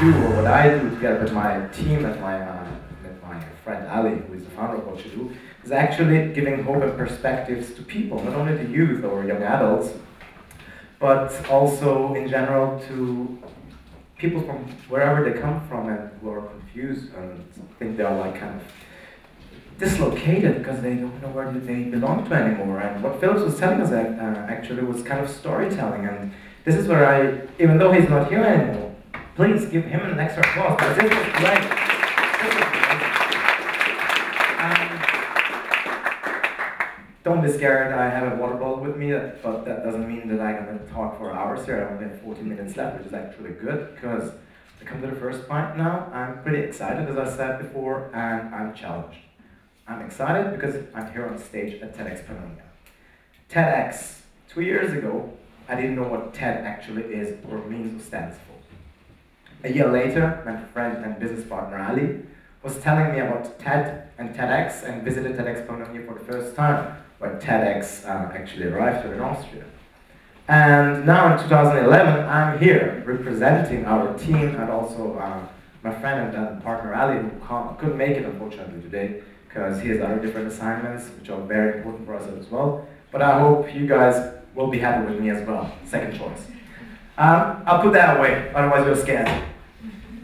do, or what I do together with my team and with my friend Ali, who is the founder of whatchado, is actually giving hope and perspectives to people, not only to youth or young adults, but also in general to people from wherever they come from and who are confused and think they are like kind of dislocated because they don't know where they belong to anymore. And what Phillips was telling us actually was kind of storytelling, and this is where I, even though he's not here anymore, please give him an extra applause because this was great. Don't be scared, I have a water bottle with me, but that doesn't mean that I'm going to talk for hours here. I only have 14 minutes left, which is actually good, because to come to the first point now, I'm pretty excited, as I said before, and I'm challenged. I'm excited because I'm here on stage at TEDxPannonia. TEDx, 2 years ago, I didn't know what TED actually is or means or stands for. A year later, my friend and business partner Ali was telling me about TED and TEDx and visited TEDxPannonia for the first time when TEDx actually arrived here in Austria. And now in 2011, I'm here representing our team and also my friend and partner Ali, who couldn't make it unfortunately today because he has other different assignments which are very important for us as well. But I hope you guys will be happy with me as well. Second choice. I'll put that away, otherwise you're scared.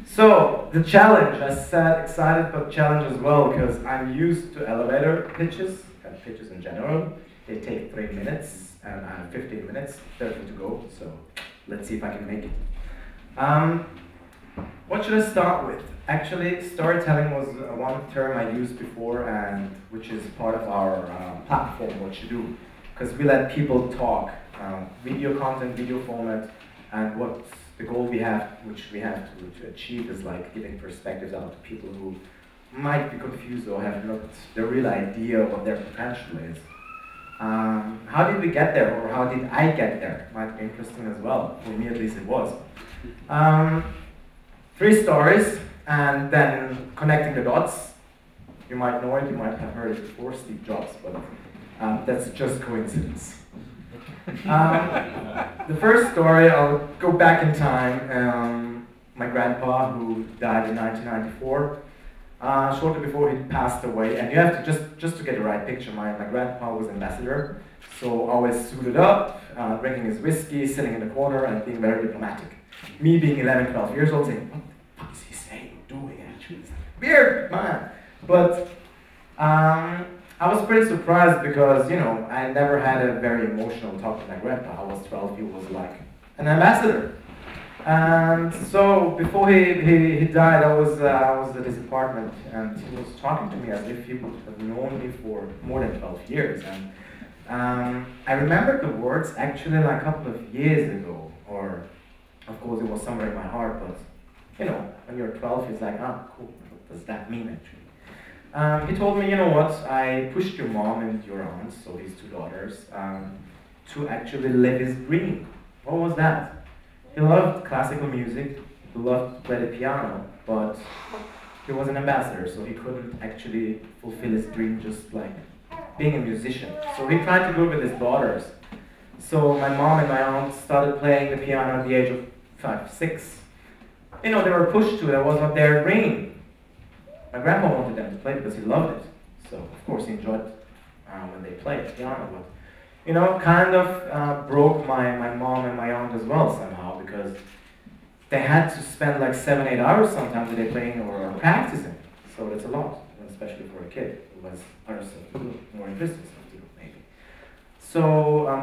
So, the challenge, I said excited but challenge as well, because I'm used to elevator pitches, and pitches in general. They take 3 minutes, and I have 15 minutes, 30 to go, so let's see if I can make it. What should I start with? Actually, storytelling was one term I used before, and which is part of our platform, whatchado, because we let people talk, video content, video format, and what the goal we have, which we have to achieve, is like giving perspectives out to people who might be confused or have not the real idea of what their potential is. How did we get there, or how did I get there? Might be interesting as well. For me, at least, it was. 3 stories, and then connecting the dots. You might know it, you might have heard it before, Steve Jobs, but that's just coincidence. The first story, I'll go back in time. My grandpa, who died in 1994, shortly before he passed away, and you have to just to get the right picture. My grandpa was ambassador, so always suited up, drinking his whiskey, sitting in the corner, and being very diplomatic. Me being 11, 12 years old, saying, "What the fuck is he saying, doing?" Actually, it's like, weird, man. But I was pretty surprised because, you know, I never had a very emotional talk with my grandpa. I was 12, he was like an ambassador. And so before he died, I was at his apartment, and he was talking to me as if he would have known me for more than 12 years. And I remembered the words actually like a couple of years ago, or of course it was somewhere in my heart, but you know, when you're 12, it's like, ah, cool, what does that mean actually? He told me, you know what, I pushed your mom and your aunts, so his 2 daughters, to actually live his dream. What was that? He loved classical music, he loved to play the piano, but he was an ambassador, so he couldn't actually fulfill his dream just like being a musician. So he tried to do it with his daughters. So my mom and my aunt started playing the piano at the age of 5, 6. You know, they were pushed to it, that was not their dream. My grandpa wanted them to play because he loved it. So, of course, he enjoyed when they played piano. But, you know, kind of broke my mom and my aunt as well somehow, because they had to spend like 7, 8 hours sometimes a day playing or practicing. So that's a lot, especially for a kid who has other stuff to do, more interesting stuff to do, maybe. So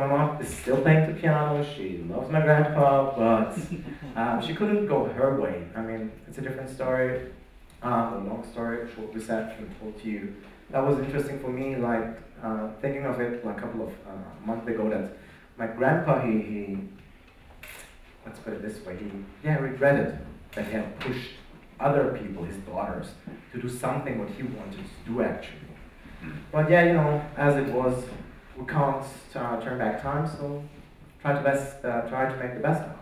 my mom is still playing the piano. She loves my grandpa, but she couldn't go her way. I mean, it's a different story. A long story, short reception, told you. That was interesting for me, like thinking of it like a couple of months ago, that my grandpa, he let's put it this way, he regretted that he had pushed other people, his daughters, to do something what he wanted to do actually. But yeah, you know, as it was, we can't turn back time, so try to make the best of it.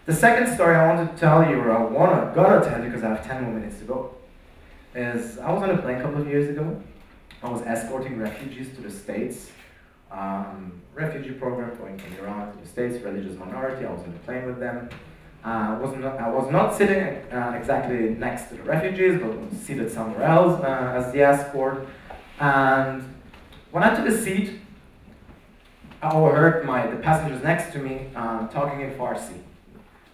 The second story I wanted to tell you, or gonna tell you because I have 10 more minutes to go, is I was on a plane a couple of years ago. I was escorting refugees to the States. Refugee program going from Iran to the States, religious minority. I was on the plane with them. I was not sitting exactly next to the refugees, but was seated somewhere else as the escort. And when I took a seat, I overheard the passengers next to me talking in Farsi.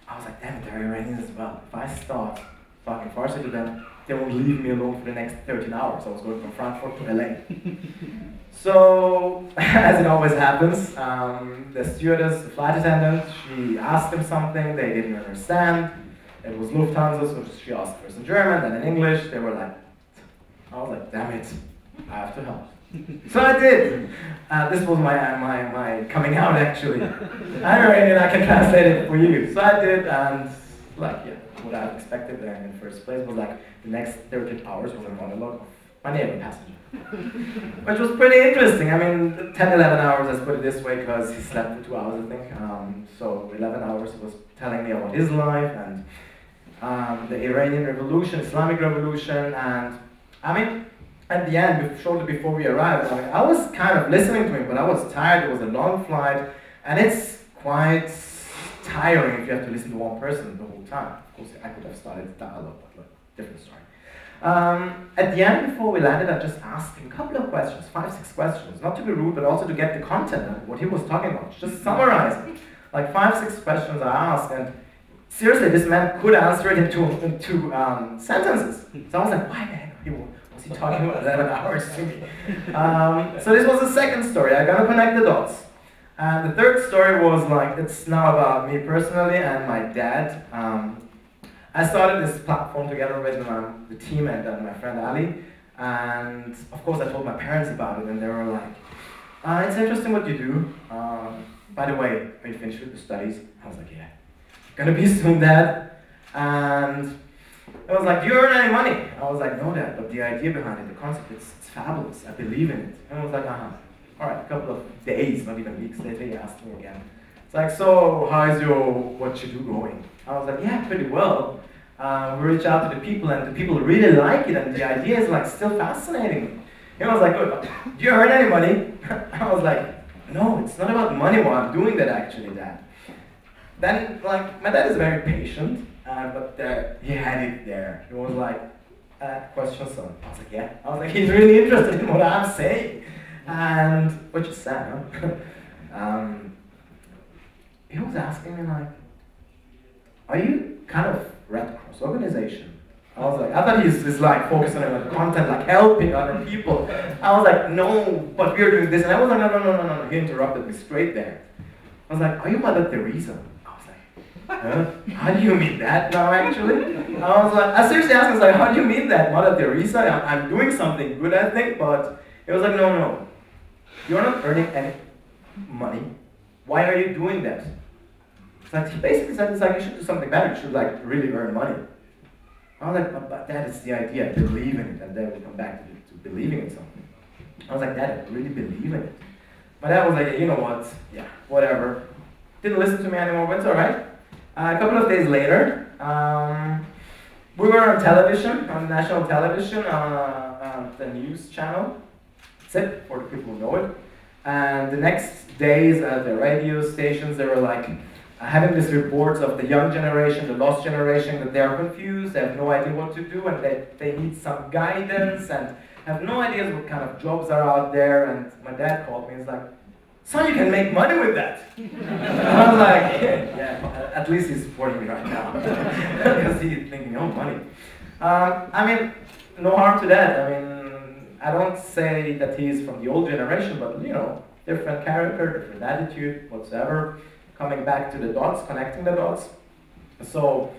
I was like, damn it, they're Iranians as well. If I start talking Farsi to them, they won't leave me alone for the next 13 hours. I was going from Frankfurt to LA. So, as it always happens, the stewardess, the flight attendant, she asked them something they didn't understand. It was Lufthansa, so she asked first in German, then in English. They were like, I was like, damn it, I have to help. So I did. This was my coming out, actually. I'm Iranian, I can translate it for you. So I did, and like, yeah, what I expected there in the first place was like the next 13 hours was a monologue of my neighbor passenger. Which was pretty interesting. I mean, 10, 11 hours, let's put it this way, because he slept for 2 hours, I think. So 11 hours he was telling me about his life and the Iranian Revolution, Islamic Revolution, and I mean, at the end, shortly before we arrived, I was kind of listening to him, but I was tired. It was a long flight, and it's quite tiring if you have to listen to one person the whole time. Of course, I could have started a dialogue, but different story. At the end, before we landed, I just asked him a couple of questions, 5, 6 questions, not to be rude, but also to get the content of what he was talking about, just summarizing. Like 5, 6 questions I asked, and seriously, this man could answer it into sentences. So I was like, why the heck was he talking about 11 hours to me? So this was the second story. I gotta connect the dots. And the third story was like, it's now about me personally and my dad. I started this platform together with the team and my friend Ali. And of course I told my parents about it, and they were like, it's interesting what you do. By the way, are you finished with the studies? I was like, yeah. Gonna be soon, Dad. And I was like, do you earn any money? I was like, no, Dad, but the idea behind it, the concept, it's fabulous. I believe in it. And I was like, all right, a couple of days, not even weeks later, he asked me again. It's like, so how's your whatchado going? I was like, yeah, pretty well. We reach out to the people, and the people really like it, and the idea is like still fascinating. And I was like, good, do you earn any money? I was like, no, it's not about money while I'm doing that actually, Dad. Then, like, my dad is very patient, but he had it there. He was like, question, son. I was like, yeah. I was like, he's really interested in what I'm saying. And, which is sad, huh? He was asking me like, are you kind of Red Cross organization? I was like, I thought he's like focusing on content, like helping other people. I was like, no, but we're doing this. And I was like, no. He interrupted me straight there. I was like, are you Mother Teresa? Huh? How do you mean that now, actually? I was like, I seriously asked him, like, how do you mean that, Mother Teresa? I'm doing something good, I think, but he was like, no. You're not earning any money. Why are you doing that? It's like, he basically said, it's like, you should do something better. You should, like, really earn money. I was like, but that is the idea, believe in it, and then we come back to believing in something. I was like, Dad, I really believe in it. My dad was like, you know what, yeah, whatever. Didn't listen to me anymore, but it's all right. A couple of days later, we were on television, on national television, on the news channel. That's it, for the people who know it. And the next days at the radio stations, they were like having these reports of the young generation, the lost generation, that they are confused, they have no idea what to do, and they need some guidance, and have no idea what kind of jobs are out there. And my dad called me, he's like, son, you can make money with that. I was like, yeah, at least he's supporting me right now. Because he's thinking, oh, money. I mean, no harm to that. I mean, I don't say that he's from the old generation, but, you know, different character, different attitude, whatsoever. Coming back to the dots, connecting the dots. So,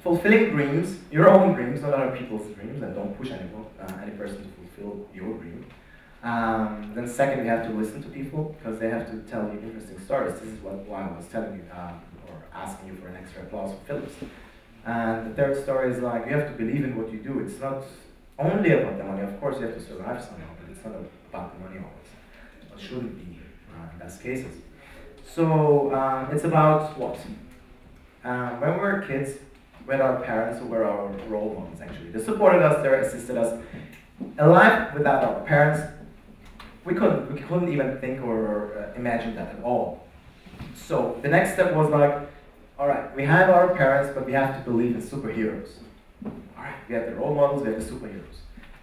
fulfilling dreams, your own dreams, not other people's dreams, and don't push any person to fulfill your dream. Then second, you have to listen to people, because they have to tell you interesting stories. This is why I was telling you, or asking you for an extra applause for Phillips. And the third story is like, you have to believe in what you do. It's not only about the money. Of course, you have to survive somehow, but it's not about the money always. It shouldn't be in best cases. So it's about what? When we were kids, we had our parents who were our role models, actually. They supported us, they assisted us. A life without our parents, we couldn't even think or imagine that at all. So the next step was like, all right, we have our parents, but we have to believe in superheroes. All right, we have the role models, we have the superheroes.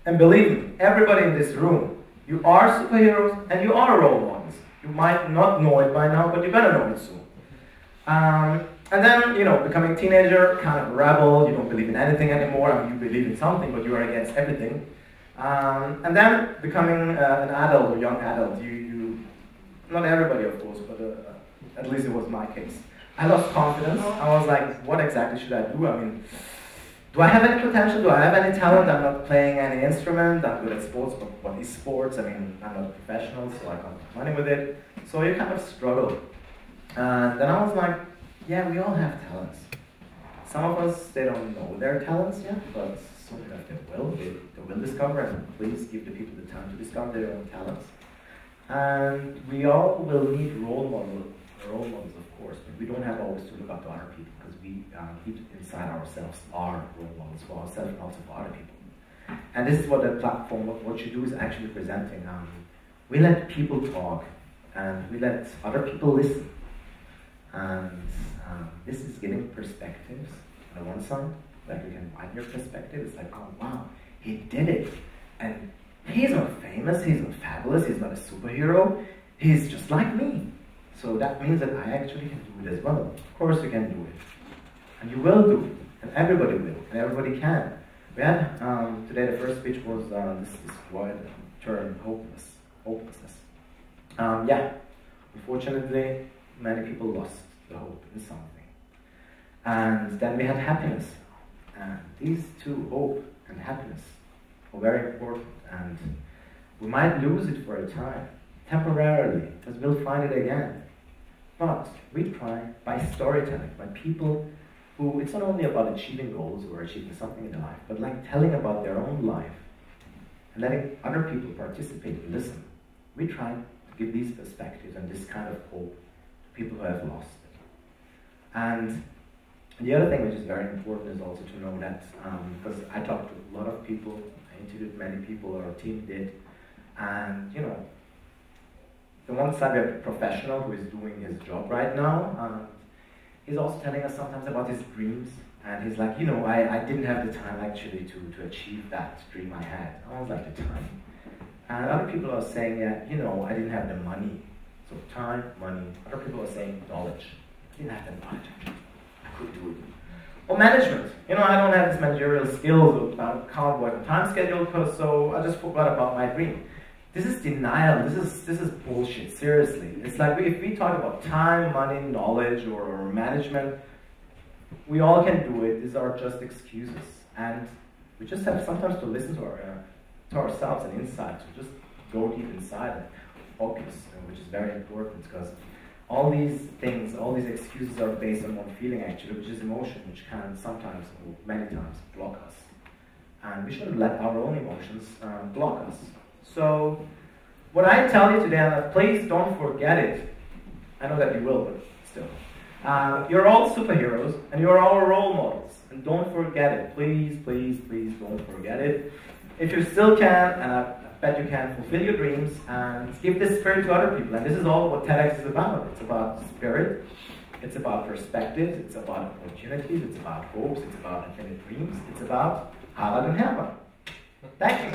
And believe me, everybody in this room, you are superheroes and you are role models. You might not know it by now, but you're gonna know it soon. And then, you know, becoming a teenager, kind of a rebel, you don't believe in anything anymore. I mean, you believe in something, but you are against everything. And then becoming an adult, a young adult, not everybody of course, but at least it was my case. I lost confidence. I was like, what exactly should I do? I mean, do I have any potential? Do I have any talent? I'm not playing any instrument. I'm good at sports, but what is sports? I mean, I'm not a professional, so I can't make money with it. So you kind of struggle. And then I was like, yeah, we all have talents. Some of us, they don't know their talents yet, but some of them they will discover, and please give the people the time to discover their own talents. And we all will need role models of course, but we don't have always to look up to other people, because we deep inside ourselves are role models for ourselves and also for other people. And this is what the platform, what you do is actually presenting. We let people talk, and we let other people listen. And this is giving perspectives on one side, like you can widen your perspective. It's like, oh wow, he did it. And he's not famous, he's not fabulous, he's not a superhero, he's just like me. So that means that I actually can do it as well. Of course you can do it. And you will do it. And everybody will. And everybody can. We had, today the first speech was this word term, hopelessness. Yeah, unfortunately, many people lost the hope in something. And then we had happiness. And these two, hope and happiness, are very important. And we might lose it for a time, temporarily, because we'll find it again. But we try by storytelling, by people who, it's not only about achieving goals or achieving something in their life, but like telling about their own life and letting other people participate and listen. We try to give these perspectives and this kind of hope to people who have lost it. And the other thing which is very important is also to know that, because I talked to a lot of people, I interviewed many people, our team did, and you know, on one side we have a professional who is doing his job right now. He's also telling us sometimes about his dreams, and he's like, you know, I didn't have the time actually to achieve that dream I had. I was like, the time. And other people are saying, yeah, you know, I didn't have the money. So time, money. Other people are saying knowledge. I didn't have the knowledge. I could do it. Or management. You know, I don't have this managerial skills, I can't work on time schedule, so I just forgot about my dream. This is denial. This is bullshit. Seriously, it's like if we talk about time, money, knowledge, or management, we all can do it. These are just excuses, and we just have sometimes to listen to ourselves and inside, to just go deep inside and focus, which is very important, because all these things, all these excuses are based on one feeling actually, which is emotion, which can sometimes, or many times, block us, and we shouldn't let our own emotions block us. So, what I tell you today, and please don't forget it. I know that you will, but still. You're all superheroes, and you're all role models. And don't forget it. Please, please, please don't forget it. If you still can, and I bet you can, fulfill your dreams, and give this spirit to other people. And this is all what TEDx is about. It's about spirit. It's about perspectives. It's about opportunities. It's about hopes. It's about infinite dreams. It's about Harald and Hermann. Thank you.